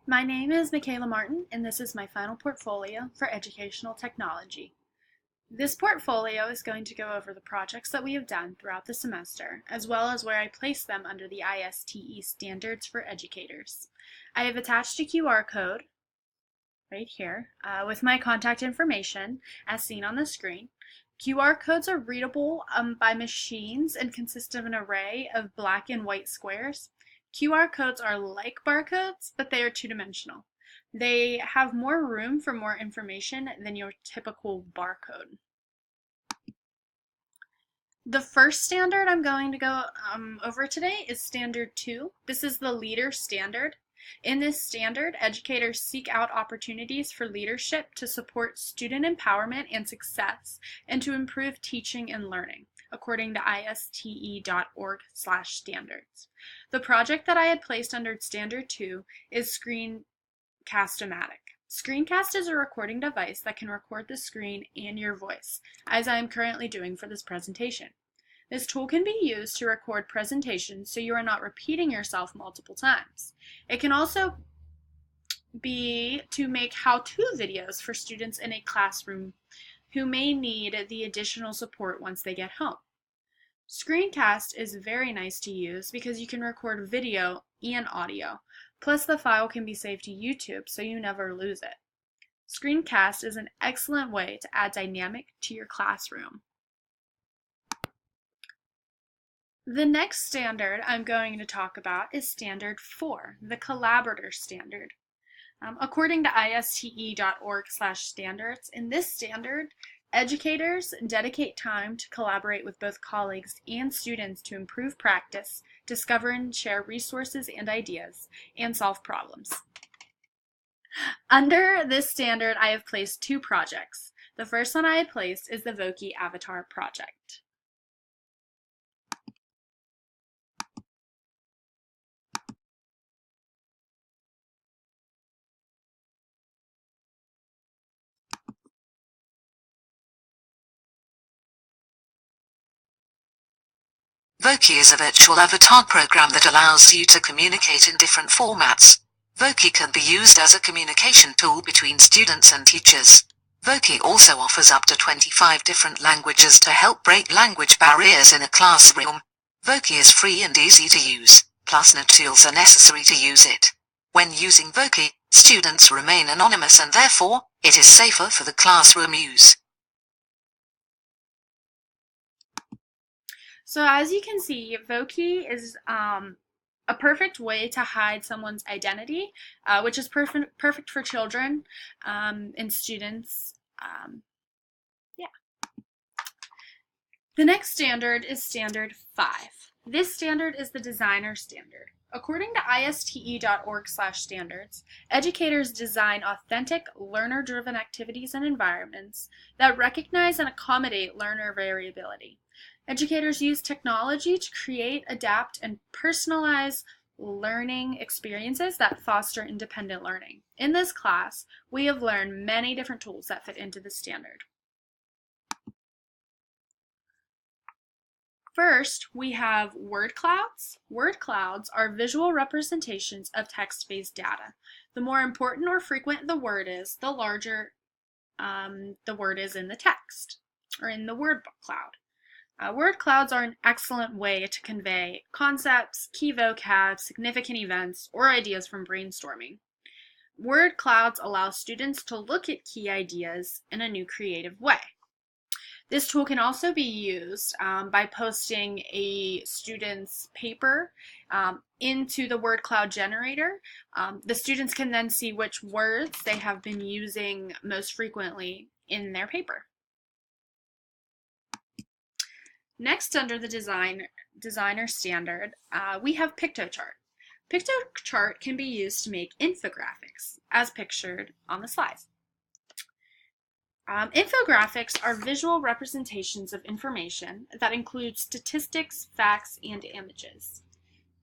My name is Michaela Martin, and this is my final portfolio for educational technology. This portfolio is going to go over the projects that we have done throughout the semester, as well as where I place them under the ISTE standards for educators. I have attached a QR code right here with my contact information as seen on the screen. QR codes are readable by machines and consist of an array of black and white squares. QR codes are like barcodes, but they are two-dimensional. They have more room for more information than your typical barcode. The first standard I'm going to go over today is Standard 2. This is the Leader Standard. In this standard, educators seek out opportunities for leadership to support student empowerment and success and to improve teaching and learning, according to ISTE.org/standards. The project that I had placed under Standard 2 is Screencast-O-Matic. Screencast is a recording device that can record the screen and your voice, as I am currently doing for this presentation. This tool can be used to record presentations so you are not repeating yourself multiple times. It can also be to make how-to videos for students in a classroom who may need the additional support once they get home. Screencast is very nice to use because you can record video and audio, plus the file can be saved to YouTube so you never lose it. Screencast is an excellent way to add dynamic to your classroom. The next standard I'm going to talk about is Standard 4, the Collaborator Standard. According to ISTE.org/standards, in this standard, educators dedicate time to collaborate with both colleagues and students to improve practice, discover and share resources and ideas, and solve problems. Under this standard, I have placed two projects. The first one I had placed is the Voki Avatar project. Voki is a virtual avatar program that allows you to communicate in different formats. Voki can be used as a communication tool between students and teachers. Voki also offers up to 25 different languages to help break language barriers in a classroom. Voki is free and easy to use, plus no tools are necessary to use it. When using Voki, students remain anonymous and therefore, it is safer for the classroom use. So as you can see, Voki is a perfect way to hide someone's identity, which is perfect for children and students. The next standard is Standard 5. This standard is the Designer Standard. According to ISTE.org/standards, educators design authentic, learner-driven activities and environments that recognize and accommodate learner variability. Educators use technology to create, adapt, and personalize learning experiences that foster independent learning. In this class, we have learned many different tools that fit into the standard. First, we have word clouds. Word clouds are visual representations of text-based data. The more important or frequent the word is, the larger the word is in the text, or in the word cloud. Word clouds are an excellent way to convey concepts, key vocab, significant events, or ideas from brainstorming. Word clouds allow students to look at key ideas in a new creative way. This tool can also be used by posting a student's paper into the word cloud generator. The students can then see which words they have been using most frequently in their paper. Next, under the Designer Standard, we have Pictochart. Pictochart can be used to make infographics, as pictured on the slides. Infographics are visual representations of information that include statistics, facts, and images.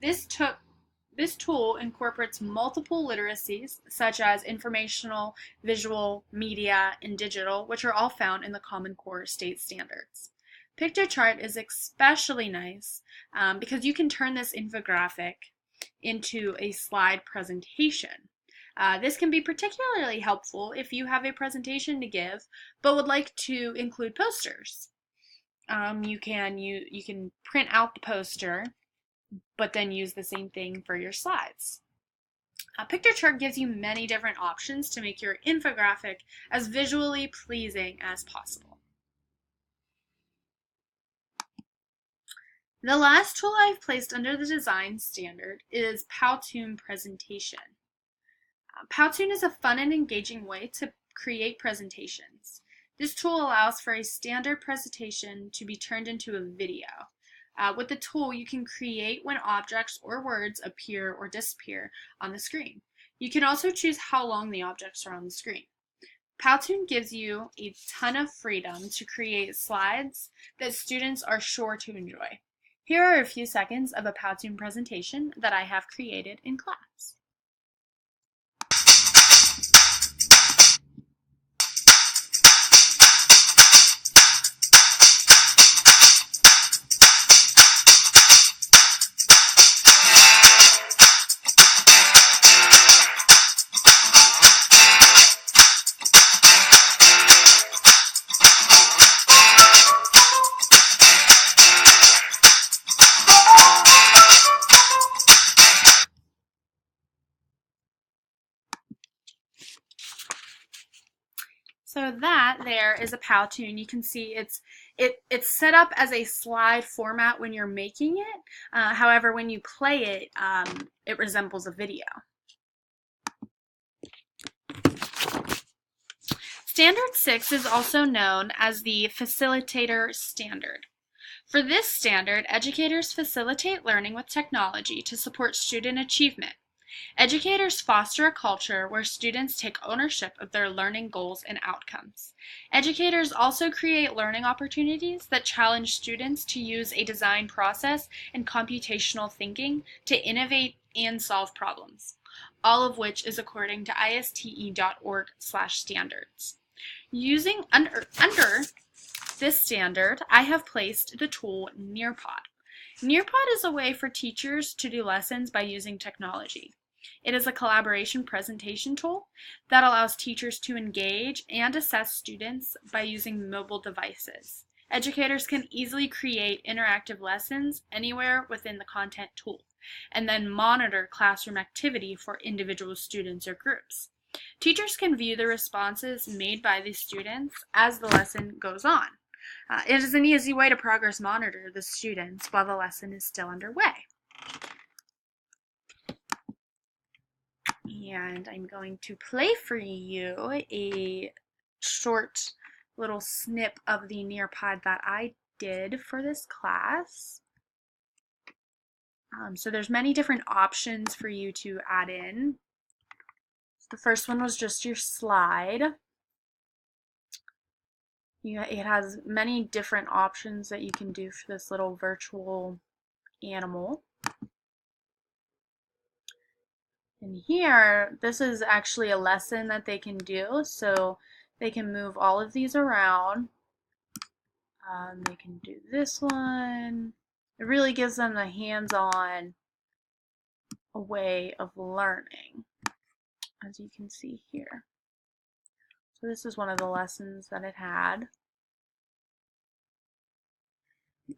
This tool incorporates multiple literacies, such as informational, visual, media, and digital, which are all found in the Common Core state standards. Pictochart is especially nice because you can turn this infographic into a slide presentation. This can be particularly helpful if you have a presentation to give but would like to include posters. You can print out the poster, but then use the same thing for your slides. A picture chart gives you many different options to make your infographic as visually pleasing as possible. The last tool I've placed under the design standard is Powtoon Presentation. Powtoon is a fun and engaging way to create presentations. This tool allows for a standard presentation to be turned into a video. With the tool, you can create when objects or words appear or disappear on the screen. You can also choose how long the objects are on the screen. Powtoon gives you a ton of freedom to create slides that students are sure to enjoy. Here are a few seconds of a Powtoon presentation that I have created in class. So that there is a Powtoon. You can see it's set up as a slide format when you're making it. However, when you play it, it resembles a video. Standard 6 is also known as the Facilitator Standard. For this standard, educators facilitate learning with technology to support student achievement. Educators foster a culture where students take ownership of their learning goals and outcomes. Educators also create learning opportunities that challenge students to use a design process and computational thinking to innovate and solve problems, all of which is according to ISTE.org/standards. Using under this standard, I have placed the tool Nearpod. Nearpod is a way for teachers to do lessons by using technology. It is a collaboration presentation tool that allows teachers to engage and assess students by using mobile devices. Educators can easily create interactive lessons anywhere within the content tool, and then monitor classroom activity for individual students or groups. Teachers can view the responses made by the students as the lesson goes on. It is an easy way to progress monitor the students while the lesson is still underway. And I'm going to play for you a short little snip of the Nearpod that I did for this class. So there's many different options for you to add in. The first one was just your slide. It has many different options that you can do for this little virtual animal. And here, this is actually a lesson that they can do, so they can move all of these around. They can do this one. It really gives them the hands-on way of learning, as you can see here. So this is one of the lessons that it had.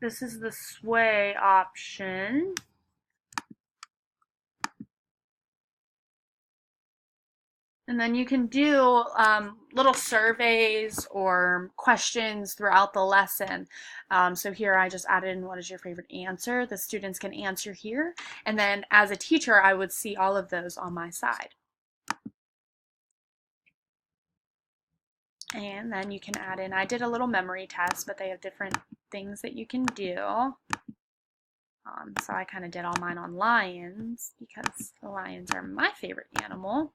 This is the sway option. And then you can do little surveys or questions throughout the lesson. So here I just added in what is your favorite answer. The students can answer here. And then as a teacher, I would see all of those on my side. And then you can add in, I did a little memory test, but they have different things that you can do. So I kind of did all mine on lions because the lions are my favorite animal.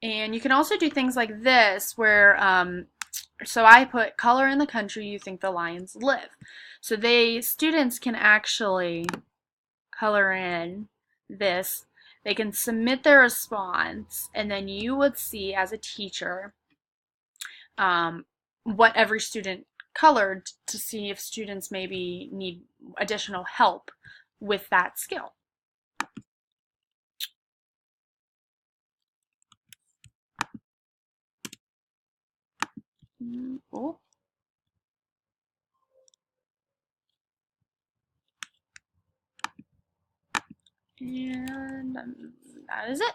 And you can also do things like this where, so I put color in the country you think the lions live. So students can actually color in this. They can submit their response, and then you would see as a teacher what every student colored to see if students maybe need additional help with that skill. Oh. And that is it.